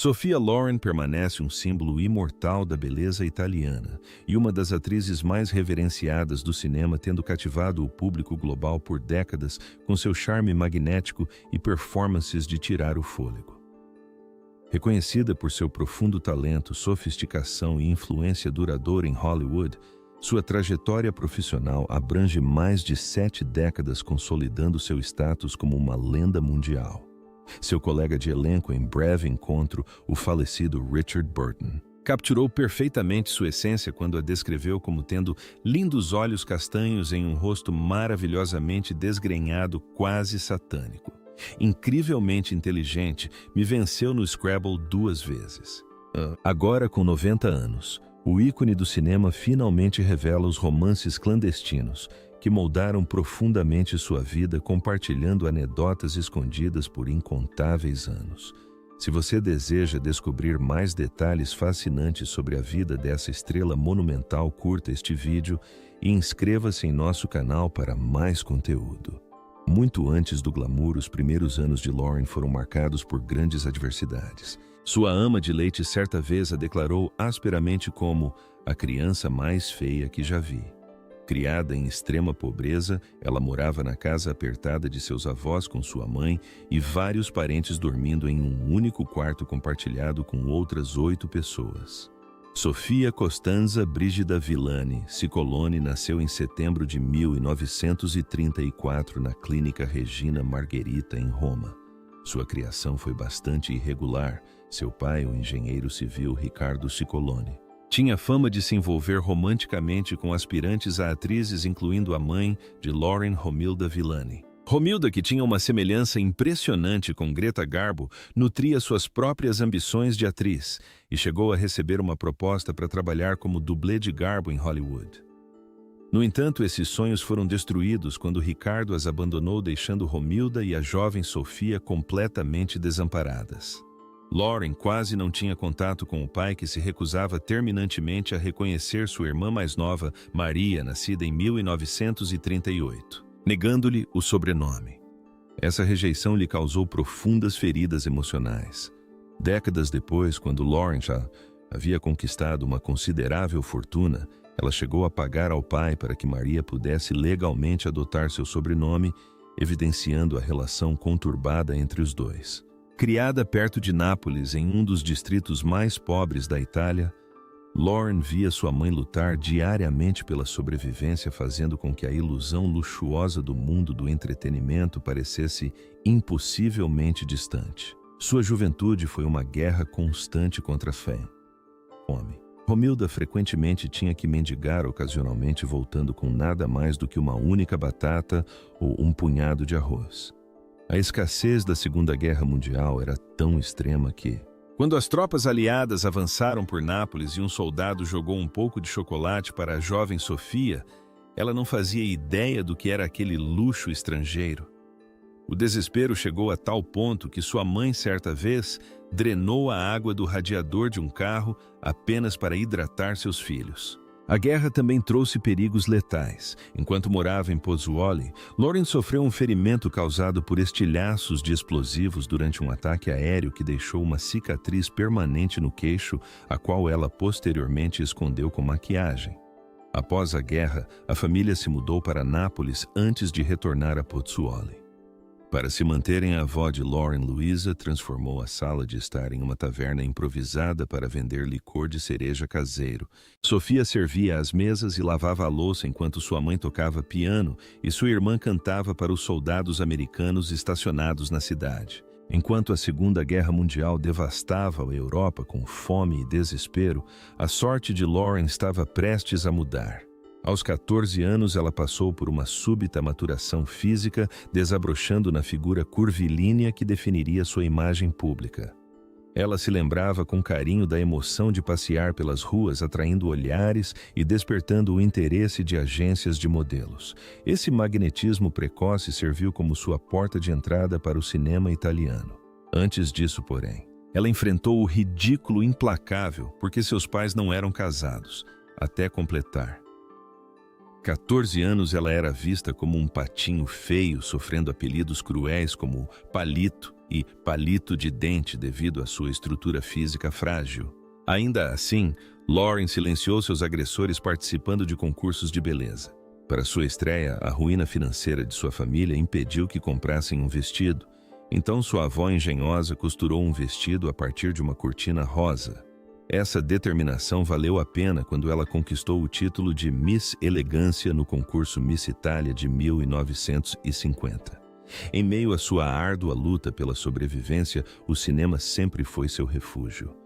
Sophia Loren permanece um símbolo imortal da beleza italiana e uma das atrizes mais reverenciadas do cinema, tendo cativado o público global por décadas com seu charme magnético e performances de tirar o fôlego. Reconhecida por seu profundo talento, sofisticação e influência duradoura em Hollywood, sua trajetória profissional abrange mais de 7 décadas, consolidando seu status como uma lenda mundial. Seu colega de elenco em Breve Encontro, o falecido Richard Burton, capturou perfeitamente sua essência quando a descreveu como tendo lindos olhos castanhos em um rosto maravilhosamente desgrenhado, quase satânico. Incrivelmente inteligente, me venceu no Scrabble 2 vezes. Agora, com 90 anos, o ícone do cinema finalmente revela os romances clandestinos que moldaram profundamente sua vida, compartilhando anedotas escondidas por incontáveis anos. Se você deseja descobrir mais detalhes fascinantes sobre a vida dessa estrela monumental, curta este vídeo e inscreva-se em nosso canal para mais conteúdo. Muito antes do glamour, os primeiros anos de Loren foram marcados por grandes adversidades. Sua ama de leite certa vez a declarou asperamente como a criança mais feia que já vi. Criada em extrema pobreza, ela morava na casa apertada de seus avós com sua mãe e vários parentes dormindo em um único quarto compartilhado com outras 8 pessoas. Sofia Costanza Brigida Villani Cicolone nasceu em setembro de 1934 na Clínica Regina Margherita, em Roma. Sua criação foi bastante irregular. Seu pai, o engenheiro civil Riccardo Cicolone, tinha fama de se envolver romanticamente com aspirantes a atrizes, incluindo a mãe de Loren, Romilda Villani. Romilda, que tinha uma semelhança impressionante com Greta Garbo, nutria suas próprias ambições de atriz e chegou a receber uma proposta para trabalhar como dublê de Garbo em Hollywood. No entanto, esses sonhos foram destruídos quando Ricardo as abandonou, deixando Romilda e a jovem Sofia completamente desamparadas. Loren quase não tinha contato com o pai, que se recusava terminantemente a reconhecer sua irmã mais nova, Maria, nascida em 1938, negando-lhe o sobrenome. Essa rejeição lhe causou profundas feridas emocionais. Décadas depois, quando Loren já havia conquistado uma considerável fortuna, ela chegou a pagar ao pai para que Maria pudesse legalmente adotar seu sobrenome, evidenciando a relação conturbada entre os dois. Criada perto de Nápoles, em um dos distritos mais pobres da Itália, Loren via sua mãe lutar diariamente pela sobrevivência, fazendo com que a ilusão luxuosa do mundo do entretenimento parecesse impossivelmente distante. Sua juventude foi uma guerra constante contra a fome. Romilda frequentemente tinha que mendigar, ocasionalmente voltando com nada mais do que uma única batata ou um punhado de arroz. A escassez da Segunda Guerra Mundial era tão extrema que, quando as tropas aliadas avançaram por Nápoles e um soldado jogou um pouco de chocolate para a jovem Sofia, ela não fazia ideia do que era aquele luxo estrangeiro. O desespero chegou a tal ponto que sua mãe, certa vez, drenou a água do radiador de um carro apenas para hidratar seus filhos. A guerra também trouxe perigos letais. Enquanto morava em Pozzuoli, Loren sofreu um ferimento causado por estilhaços de explosivos durante um ataque aéreo que deixou uma cicatriz permanente no queixo, a qual ela posteriormente escondeu com maquiagem. Após a guerra, a família se mudou para Nápoles antes de retornar a Pozzuoli. Para se manterem, a avó de Loren, Luisa, transformou a sala de estar em uma taverna improvisada para vender licor de cereja caseiro. Sofia servia às mesas e lavava a louça enquanto sua mãe tocava piano e sua irmã cantava para os soldados americanos estacionados na cidade. Enquanto a Segunda Guerra Mundial devastava a Europa com fome e desespero, a sorte de Loren estava prestes a mudar. Aos 14 anos, ela passou por uma súbita maturação física, desabrochando na figura curvilínea que definiria sua imagem pública. Ela se lembrava com carinho da emoção de passear pelas ruas, atraindo olhares e despertando o interesse de agências de modelos. Esse magnetismo precoce serviu como sua porta de entrada para o cinema italiano. Antes disso, porém, ela enfrentou o ridículo implacável porque seus pais não eram casados, até completar 14 anos ela era vista como um patinho feio, sofrendo apelidos cruéis como palito e palito de dente devido à sua estrutura física frágil. Ainda assim, Lauren silenciou seus agressores participando de concursos de beleza. Para sua estreia, a ruína financeira de sua família impediu que comprassem um vestido. Então sua avó engenhosa costurou um vestido a partir de uma cortina rosa. Essa determinação valeu a pena quando ela conquistou o título de Miss Elegância no concurso Miss Itália de 1950. Em meio à sua árdua luta pela sobrevivência, o cinema sempre foi seu refúgio.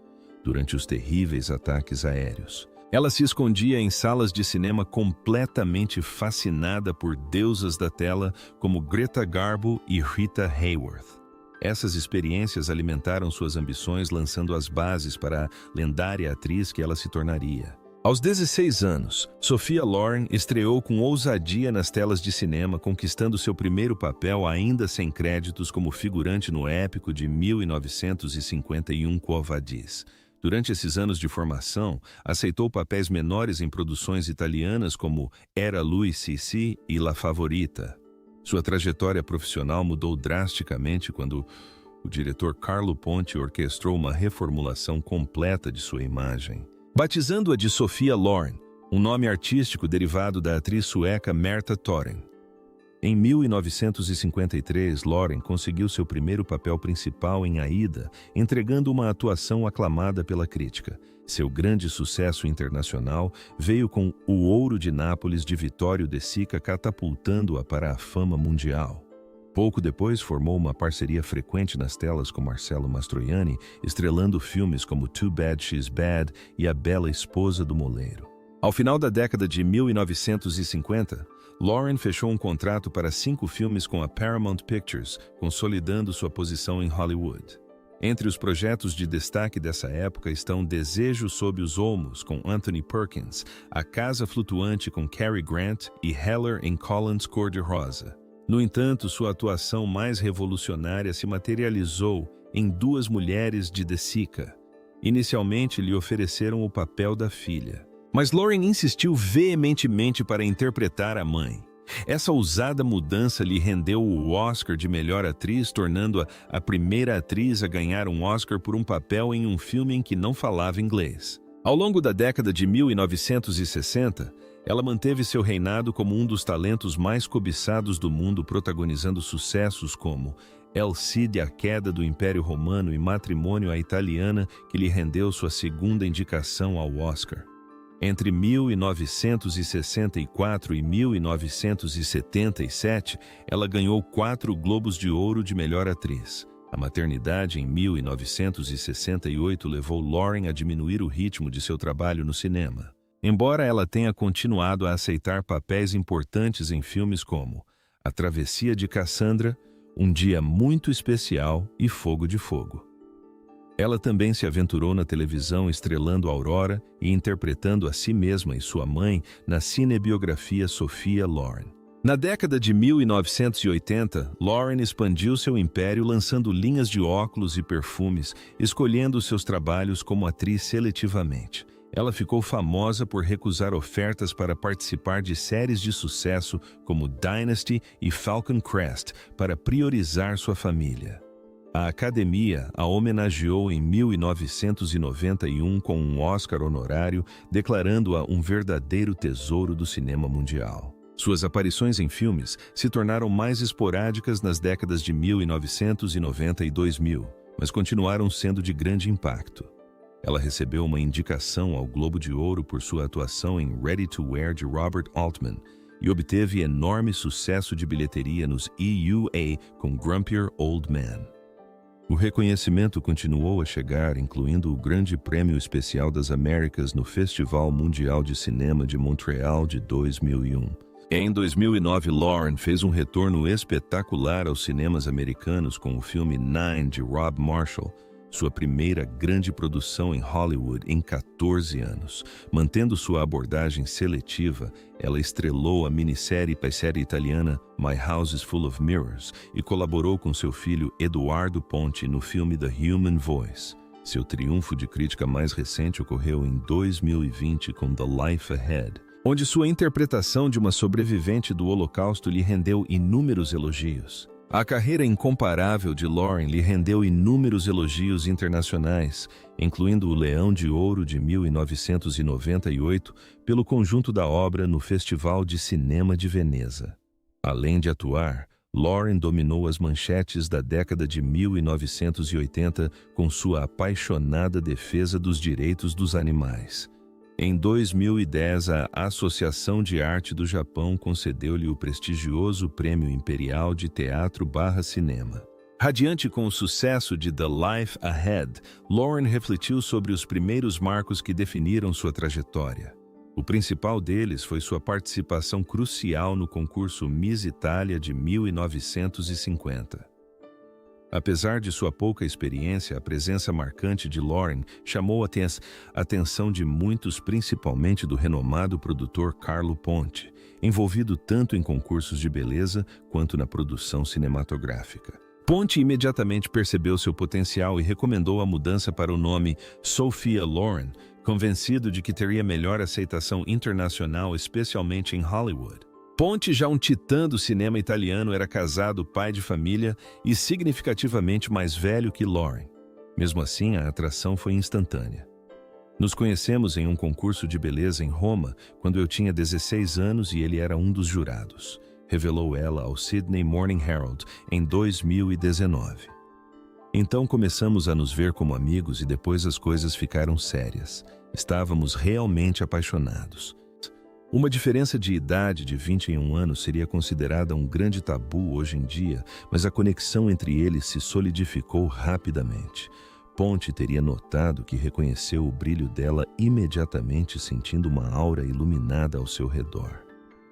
Durante os terríveis ataques aéreos, ela se escondia em salas de cinema completamente fascinada por deusas da tela como Greta Garbo e Rita Hayworth. Essas experiências alimentaram suas ambições, lançando as bases para a lendária atriz que ela se tornaria. Aos 16 anos, Sophia Loren estreou com ousadia nas telas de cinema, conquistando seu primeiro papel ainda sem créditos como figurante no épico de 1951 Quo Vadis. Durante esses anos de formação, aceitou papéis menores em produções italianas como Era Lui Sissi e La Favorita. Sua trajetória profissional mudou drasticamente quando o diretor Carlo Ponti orquestrou uma reformulação completa de sua imagem, batizando-a de Sophia Loren, um nome artístico derivado da atriz sueca Märta Thoren. Em 1953, Loren conseguiu seu primeiro papel principal em Aida, entregando uma atuação aclamada pela crítica. Seu grande sucesso internacional veio com O Ouro de Nápoles de Vittorio De Sica, catapultando-a para a fama mundial. Pouco depois, formou uma parceria frequente nas telas com Marcello Mastroianni, estrelando filmes como Too Bad She's Bad e A Bela Esposa do Moleiro. Ao final da década de 1950, Loren fechou um contrato para 5 filmes com a Paramount Pictures, consolidando sua posição em Hollywood. Entre os projetos de destaque dessa época estão Desejo sob os Olmos, com Anthony Perkins, A Casa Flutuante com Cary Grant e Heller em Collins Cor-de-Rosa. No entanto, sua atuação mais revolucionária se materializou em Duas Mulheres de De Sica. Inicialmente lhe ofereceram o papel da filha, mas Loren insistiu veementemente para interpretar a mãe. Essa ousada mudança lhe rendeu o Oscar de melhor atriz, tornando-a a primeira atriz a ganhar um Oscar por um papel em um filme em que não falava inglês. Ao longo da década de 1960, ela manteve seu reinado como um dos talentos mais cobiçados do mundo, protagonizando sucessos como El Cid, A Queda do Império Romano e Matrimônio à Italiana, que lhe rendeu sua segunda indicação ao Oscar. Entre 1964 e 1977, ela ganhou 4 Globos de Ouro de melhor atriz. A maternidade em 1968 levou Loren a diminuir o ritmo de seu trabalho no cinema. Embora ela tenha continuado a aceitar papéis importantes em filmes como A Travessia de Cassandra, Um Dia Muito Especial e Fogo de Fogo. Ela também se aventurou na televisão, estrelando Aurora e interpretando a si mesma e sua mãe na cinebiografia Sophia Loren. Na década de 1980, Loren expandiu seu império lançando linhas de óculos e perfumes, escolhendo seus trabalhos como atriz seletivamente. Ela ficou famosa por recusar ofertas para participar de séries de sucesso como Dynasty e Falcon Crest para priorizar sua família. A Academia a homenageou em 1991 com um Oscar honorário, declarando-a um verdadeiro tesouro do cinema mundial. Suas aparições em filmes se tornaram mais esporádicas nas décadas de 1990 e 2000, mas continuaram sendo de grande impacto. Ela recebeu uma indicação ao Globo de Ouro por sua atuação em Ready to Wear de Robert Altman e obteve enorme sucesso de bilheteria nos EUA com Grumpier Old Man. O reconhecimento continuou a chegar, incluindo o Grande Prêmio Especial das Américas no Festival Mundial de Cinema de Montreal de 2001. Em 2009, Loren fez um retorno espetacular aos cinemas americanos com o filme Nine de Rob Marshall, sua primeira grande produção em Hollywood em 14 anos. Mantendo sua abordagem seletiva, ela estrelou a minissérie italiana My House is Full of Mirrors e colaborou com seu filho Eduardo Ponti no filme The Human Voice. Seu triunfo de crítica mais recente ocorreu em 2020 com The Life Ahead, onde sua interpretação de uma sobrevivente do Holocausto lhe rendeu inúmeros elogios. A carreira incomparável de Lauren lhe rendeu inúmeros elogios internacionais, incluindo o Leão de Ouro de 1998 pelo conjunto da obra no Festival de Cinema de Veneza. Além de atuar, Lauren dominou as manchetes da década de 1980 com sua apaixonada defesa dos direitos dos animais. Em 2010, a Associação de Arte do Japão concedeu-lhe o prestigioso Prêmio Imperial de Teatro/Cinema. Radiante com o sucesso de The Life Ahead, Lauren refletiu sobre os primeiros marcos que definiram sua trajetória. O principal deles foi sua participação crucial no concurso Miss Itália de 1950. Apesar de sua pouca experiência, a presença marcante de Lauren chamou a atenção de muitos, principalmente do renomado produtor Carlo Ponti, envolvido tanto em concursos de beleza quanto na produção cinematográfica. Ponti imediatamente percebeu seu potencial e recomendou a mudança para o nome Sophia Loren, convencido de que teria melhor aceitação internacional, especialmente em Hollywood. Ponti, já um titã do cinema italiano, era casado, pai de família e significativamente mais velho que Lauren. Mesmo assim, a atração foi instantânea. Nos conhecemos em um concurso de beleza em Roma, quando eu tinha 16 anos e ele era um dos jurados, revelou ela ao Sydney Morning Herald em 2019. Então começamos a nos ver como amigos e depois as coisas ficaram sérias. Estávamos realmente apaixonados. Uma diferença de idade de 21 anos seria considerada um grande tabu hoje em dia, mas a conexão entre eles se solidificou rapidamente. Ponti teria notado que reconheceu o brilho dela imediatamente, sentindo uma aura iluminada ao seu redor.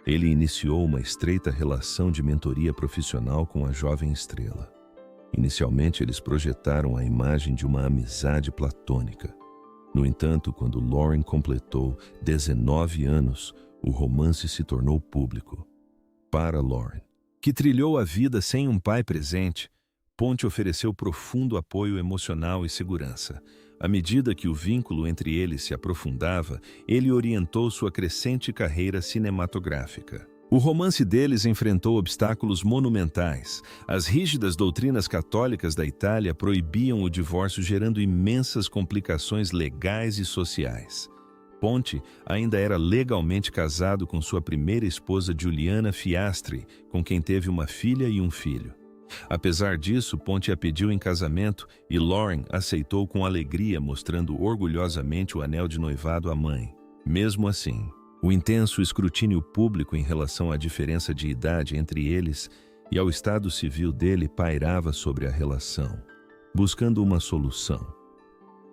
Ele iniciou uma estreita relação de mentoria profissional com a jovem estrela. Inicialmente, eles projetaram a imagem de uma amizade platônica. No entanto, quando Lauren completou 19 anos, o romance se tornou público. Para Lauren, que trilhou a vida sem um pai presente, Ponti ofereceu profundo apoio emocional e segurança. À medida que o vínculo entre eles se aprofundava, ele orientou sua crescente carreira cinematográfica. O romance deles enfrentou obstáculos monumentais. As rígidas doutrinas católicas da Itália proibiam o divórcio, gerando imensas complicações legais e sociais. Ponti ainda era legalmente casado com sua primeira esposa Giuliana Fiastri, com quem teve uma filha e um filho. Apesar disso, Ponti a pediu em casamento e Lauren aceitou com alegria, mostrando orgulhosamente o anel de noivado à mãe. Mesmo assim, o intenso escrutínio público em relação à diferença de idade entre eles e ao estado civil dele pairava sobre a relação. Buscando uma solução,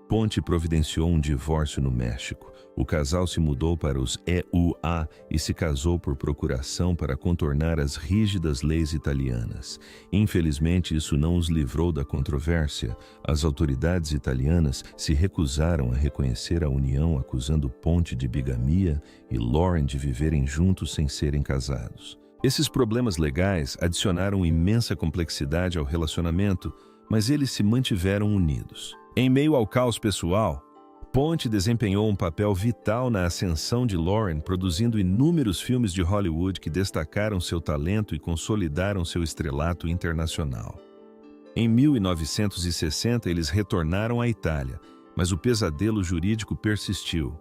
Ponti providenciou um divórcio no México. O casal se mudou para os EUA e se casou por procuração para contornar as rígidas leis italianas. Infelizmente, isso não os livrou da controvérsia. As autoridades italianas se recusaram a reconhecer a união, acusando Ponti de bigamia e Lauren de viverem juntos sem serem casados. Esses problemas legais adicionaram imensa complexidade ao relacionamento, mas eles se mantiveram unidos. Em meio ao caos pessoal, Ponti desempenhou um papel vital na ascensão de Lauren, produzindo inúmeros filmes de Hollywood que destacaram seu talento e consolidaram seu estrelato internacional. Em 1960, eles retornaram à Itália, mas o pesadelo jurídico persistiu.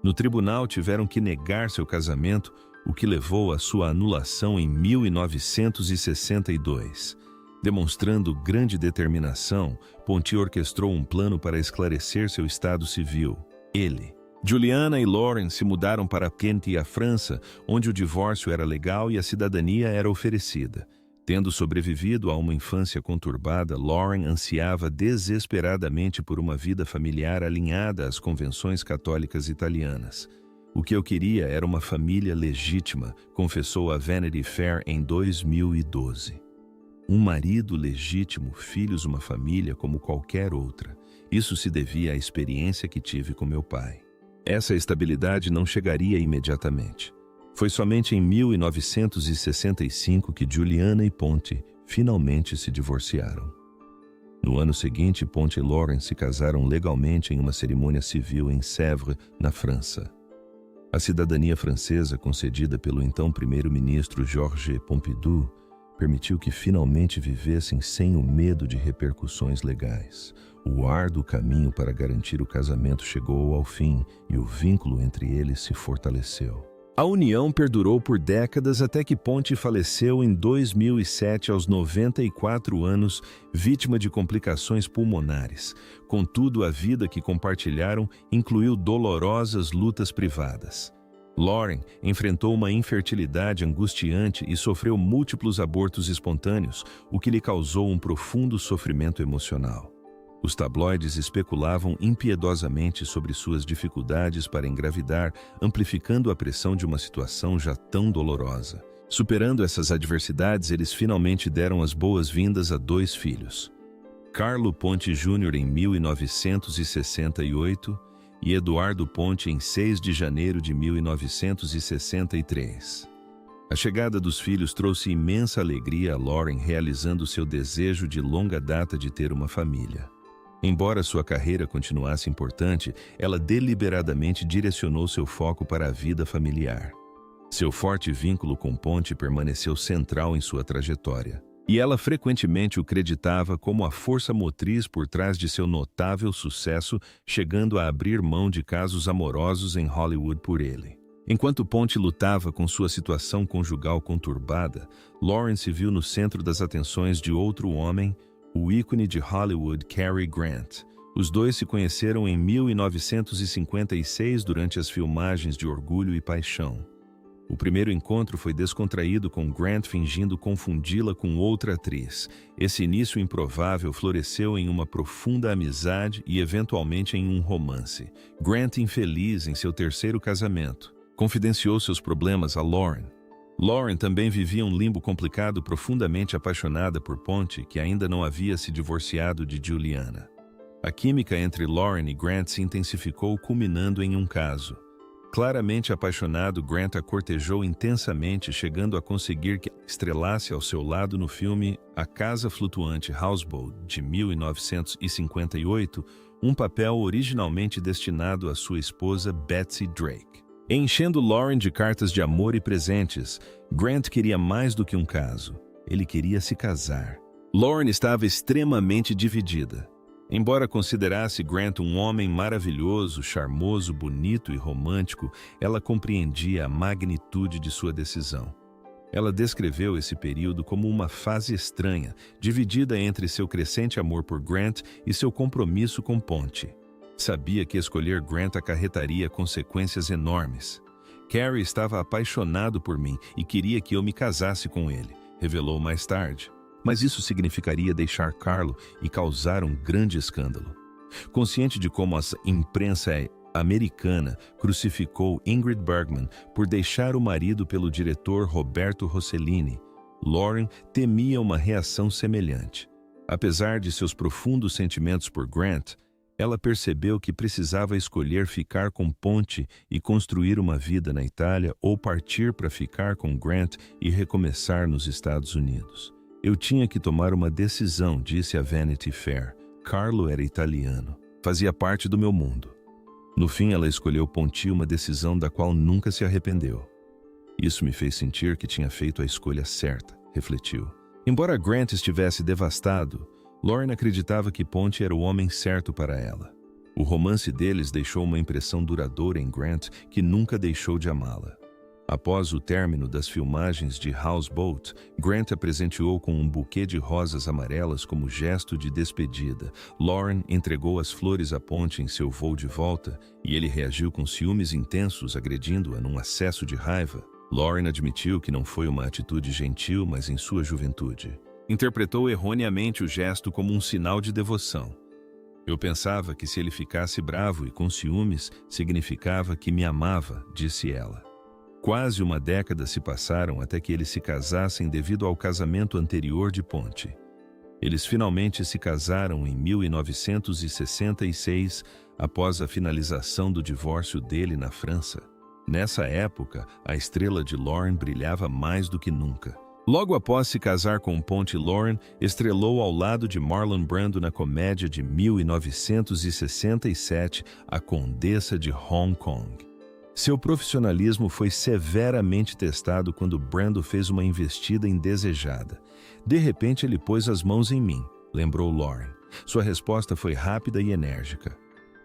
No tribunal, tiveram que negar seu casamento, o que levou à sua anulação em 1962. Demonstrando grande determinação, Ponti orquestrou um plano para esclarecer seu estado civil. Ele, Giuliana e Lauren se mudaram para Kent e a França, onde o divórcio era legal e a cidadania era oferecida. Tendo sobrevivido a uma infância conturbada, Lauren ansiava desesperadamente por uma vida familiar alinhada às convenções católicas italianas. O que eu queria era uma família legítima, confessou a Vanity Fair em 2012. Um marido legítimo, filhos, uma família como qualquer outra. Isso se devia à experiência que tive com meu pai. Essa estabilidade não chegaria imediatamente. Foi somente em 1965 que Giuliana e Ponti finalmente se divorciaram. No ano seguinte, Ponti e Lauren se casaram legalmente em uma cerimônia civil em Sèvres, na França. A cidadania francesa concedida pelo então primeiro-ministro Georges Pompidou permitiu que finalmente vivessem sem o medo de repercussões legais. O árduo caminho para garantir o casamento chegou ao fim e o vínculo entre eles se fortaleceu. A união perdurou por décadas até que Ponti faleceu em 2007 aos 94 anos, vítima de complicações pulmonares. Contudo, a vida que compartilharam incluiu dolorosas lutas privadas. Lauren enfrentou uma infertilidade angustiante e sofreu múltiplos abortos espontâneos, o que lhe causou um profundo sofrimento emocional. Os tabloides especulavam impiedosamente sobre suas dificuldades para engravidar, amplificando a pressão de uma situação já tão dolorosa. Superando essas adversidades, eles finalmente deram as boas-vindas a 2 filhos. Carlo Ponti Jr. em 1968 e Eduardo Ponti em 6 de janeiro de 1963. A chegada dos filhos trouxe imensa alegria a Lauren, realizando seu desejo de longa data de ter uma família. Embora sua carreira continuasse importante, ela deliberadamente direcionou seu foco para a vida familiar. Seu forte vínculo com Ponti permaneceu central em sua trajetória, e ela frequentemente o creditava como a força motriz por trás de seu notável sucesso, chegando a abrir mão de casos amorosos em Hollywood por ele. Enquanto Ponti lutava com sua situação conjugal conturbada, Lauren se viu no centro das atenções de outro homem, o ícone de Hollywood Cary Grant. Os dois se conheceram em 1956 durante as filmagens de Orgulho e Paixão. O primeiro encontro foi descontraído, com Grant fingindo confundi-la com outra atriz. Esse início improvável floresceu em uma profunda amizade e eventualmente em um romance. Grant, infeliz em seu terceiro casamento, confidenciou seus problemas a Lauren. Lauren também vivia um limbo complicado, profundamente apaixonada por Ponti, que ainda não havia se divorciado de Juliana. A química entre Lauren e Grant se intensificou, culminando em um caso. Claramente apaixonado, Grant a cortejou intensamente, chegando a conseguir que estrelasse ao seu lado no filme A Casa Flutuante Houseboat, de 1958, um papel originalmente destinado à sua esposa Betsy Drake. Enchendo Lauren de cartas de amor e presentes, Grant queria mais do que um caso. Ele queria se casar. Lauren estava extremamente dividida. Embora considerasse Grant um homem maravilhoso, charmoso, bonito e romântico, ela compreendia a magnitude de sua decisão. Ela descreveu esse período como uma fase estranha, dividida entre seu crescente amor por Grant e seu compromisso com Ponti. Sabia que escolher Grant acarretaria consequências enormes. Cary estava apaixonado por mim e queria que eu me casasse com ele, revelou mais tarde. Mas isso significaria deixar Carlo e causar um grande escândalo. Consciente de como a imprensa americana crucificou Ingrid Bergman por deixar o marido pelo diretor Roberto Rossellini, Lauren temia uma reação semelhante. Apesar de seus profundos sentimentos por Grant, ela percebeu que precisava escolher ficar com Ponti e construir uma vida na Itália ou partir para ficar com Grant e recomeçar nos Estados Unidos. Eu tinha que tomar uma decisão, disse a Vanity Fair. Carlo era italiano. Fazia parte do meu mundo. No fim, ela escolheu Ponti, uma decisão da qual nunca se arrependeu. Isso me fez sentir que tinha feito a escolha certa, refletiu. Embora Grant estivesse devastado, Lauren acreditava que Ponti era o homem certo para ela. O romance deles deixou uma impressão duradoura em Grant, que nunca deixou de amá-la. Após o término das filmagens de Houseboat, Grant a presenteou com um buquê de rosas amarelas como gesto de despedida. Lauren entregou as flores a Ponti em seu voo de volta e ele reagiu com ciúmes intensos, agredindo-a num acesso de raiva. Lauren admitiu que não foi uma atitude gentil, mas em sua juventude. Interpretou erroneamente o gesto como um sinal de devoção. Eu pensava que se ele ficasse bravo e com ciúmes, significava que me amava, disse ela. Quase uma década se passaram até que eles se casassem devido ao casamento anterior de Ponti. Eles finalmente se casaram em 1966, após a finalização do divórcio dele na França. Nessa época, a estrela de Lauren brilhava mais do que nunca. Logo após se casar com Ponti, Lauren estrelou ao lado de Marlon Brando na comédia de 1967, A Condessa de Hong Kong. Seu profissionalismo foi severamente testado quando Brando fez uma investida indesejada. De repente ele pôs as mãos em mim, lembrou Lauren. Sua resposta foi rápida e enérgica.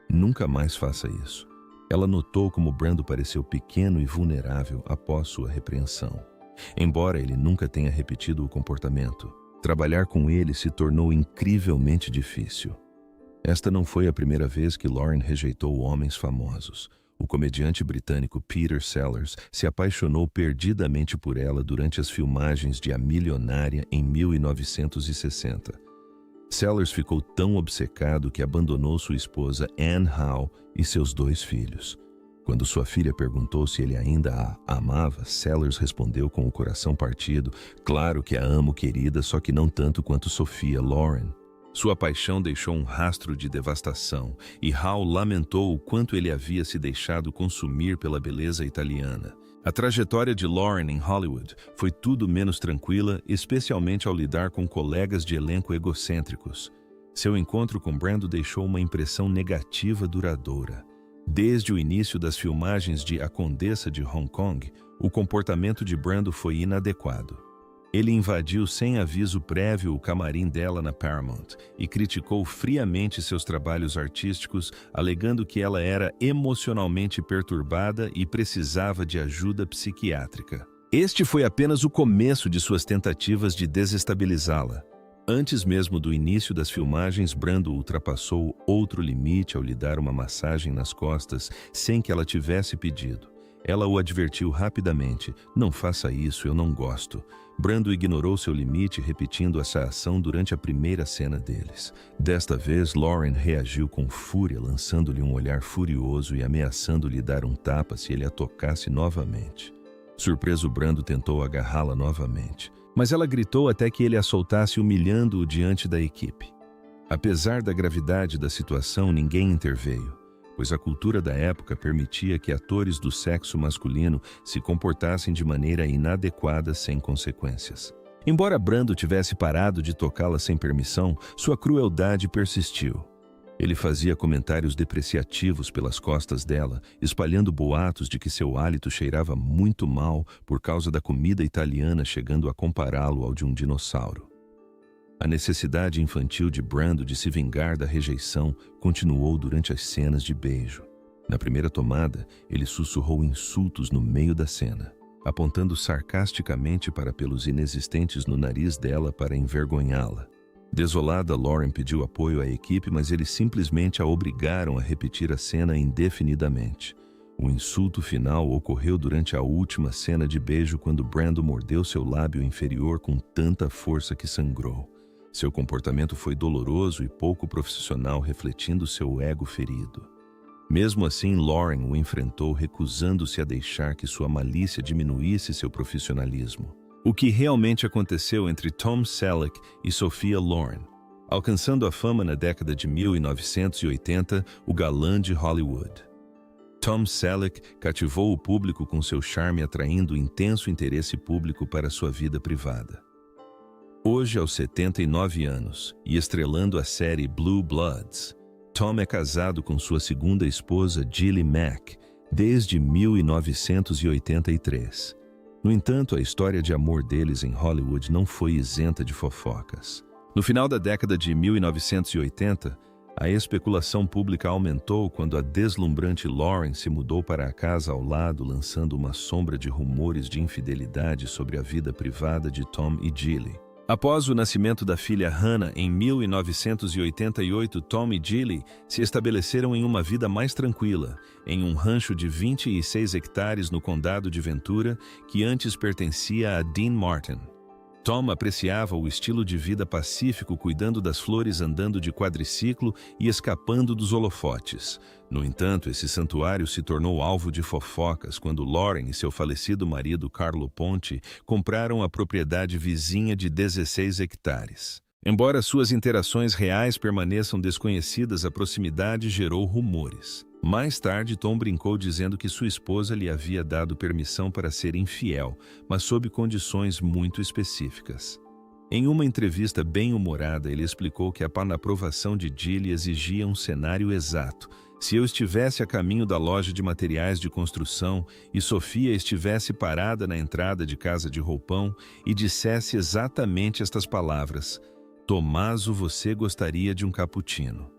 Nunca mais faça isso. Ela notou como Brando pareceu pequeno e vulnerável após sua repreensão. Embora ele nunca tenha repetido o comportamento, trabalhar com ele se tornou incrivelmente difícil. Esta não foi a primeira vez que Lauren rejeitou homens famosos. O comediante britânico Peter Sellers se apaixonou perdidamente por ela durante as filmagens de A Milionária em 1960. Sellers ficou tão obcecado que abandonou sua esposa Anne Howe e seus 2 filhos. Quando sua filha perguntou se ele ainda a amava, Sellers respondeu com o coração partido: "Claro que a amo, querida, só que não tanto quanto Sophia Loren." Sua paixão deixou um rastro de devastação, e Howe lamentou o quanto ele havia se deixado consumir pela beleza italiana. A trajetória de Lauren em Hollywood foi tudo menos tranquila, especialmente ao lidar com colegas de elenco egocêntricos. Seu encontro com Brando deixou uma impressão negativa duradoura. Desde o início das filmagens de A Condessa de Hong Kong, o comportamento de Brando foi inadequado. Ele invadiu sem aviso prévio o camarim dela na Paramount e criticou friamente seus trabalhos artísticos, alegando que ela era emocionalmente perturbada e precisava de ajuda psiquiátrica. Este foi apenas o começo de suas tentativas de desestabilizá-la. Antes mesmo do início das filmagens, Brando ultrapassou outro limite ao lhe dar uma massagem nas costas sem que ela tivesse pedido. Ela o advertiu rapidamente: "Não faça isso, eu não gosto." Brando ignorou seu limite, repetindo essa ação durante a primeira cena deles. Desta vez, Lauren reagiu com fúria, lançando-lhe um olhar furioso e ameaçando-lhe dar um tapa se ele a tocasse novamente. Surpreso, Brando tentou agarrá-la novamente, mas ela gritou até que ele a soltasse, humilhando-o diante da equipe. Apesar da gravidade da situação, ninguém interveio, pois a cultura da época permitia que atores do sexo masculino se comportassem de maneira inadequada sem consequências. Embora Brando tivesse parado de tocá-la sem permissão, sua crueldade persistiu. Ele fazia comentários depreciativos pelas costas dela, espalhando boatos de que seu hálito cheirava muito mal por causa da comida italiana, chegando a compará-lo ao de um dinossauro. A necessidade infantil de Brando de se vingar da rejeição continuou durante as cenas de beijo. Na primeira tomada, ele sussurrou insultos no meio da cena, apontando sarcasticamente para pelos inexistentes no nariz dela para envergonhá-la. Desolada, Lauren pediu apoio à equipe, mas eles simplesmente a obrigaram a repetir a cena indefinidamente. O insulto final ocorreu durante a última cena de beijo, quando Brando mordeu seu lábio inferior com tanta força que sangrou. Seu comportamento foi doloroso e pouco profissional, refletindo seu ego ferido. Mesmo assim, Lauren o enfrentou, recusando-se a deixar que sua malícia diminuísse seu profissionalismo. O que realmente aconteceu entre Tom Selleck e Sophia Loren? Alcançando a fama na década de 1980, o galã de Hollywood. Tom Selleck cativou o público com seu charme, atraindo intenso interesse público para sua vida privada. Hoje, aos 79 anos, e estrelando a série Blue Bloods, Tom é casado com sua segunda esposa, Gilly Mack, desde 1983. No entanto, a história de amor deles em Hollywood não foi isenta de fofocas. No final da década de 1980, a especulação pública aumentou quando a deslumbrante Lauren se mudou para a casa ao lado, lançando uma sombra de rumores de infidelidade sobre a vida privada de Tom e Gilly. Após o nascimento da filha Hannah em 1988, Tom e Gilly se estabeleceram em uma vida mais tranquila, em um rancho de 26 hectares no condado de Ventura, que antes pertencia a Dean Martin. Tom apreciava o estilo de vida pacífico, cuidando das flores, andando de quadriciclo e escapando dos holofotes. No entanto, esse santuário se tornou alvo de fofocas quando Lauren e seu falecido marido Carlo Ponti compraram a propriedade vizinha de 16 hectares. Embora suas interações reais permaneçam desconhecidas, a proximidade gerou rumores. Mais tarde, Tom brincou dizendo que sua esposa lhe havia dado permissão para ser infiel, mas sob condições muito específicas. Em uma entrevista bem-humorada, ele explicou que a aprovação de Gilly exigia um cenário exato, Se eu estivesse a caminho da loja de materiais de construção e Sofia estivesse parada na entrada de casa de roupão e dissesse exatamente estas palavras: Tommaso, você gostaria de um cappuccino?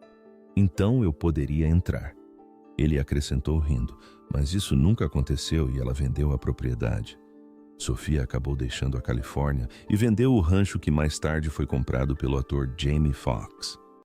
Então eu poderia entrar. Ele acrescentou rindo, mas isso nunca aconteceu e ela vendeu a propriedade. Sofia acabou deixando a Califórnia e vendeu o rancho que mais tarde foi comprado pelo ator Jamie Foxx.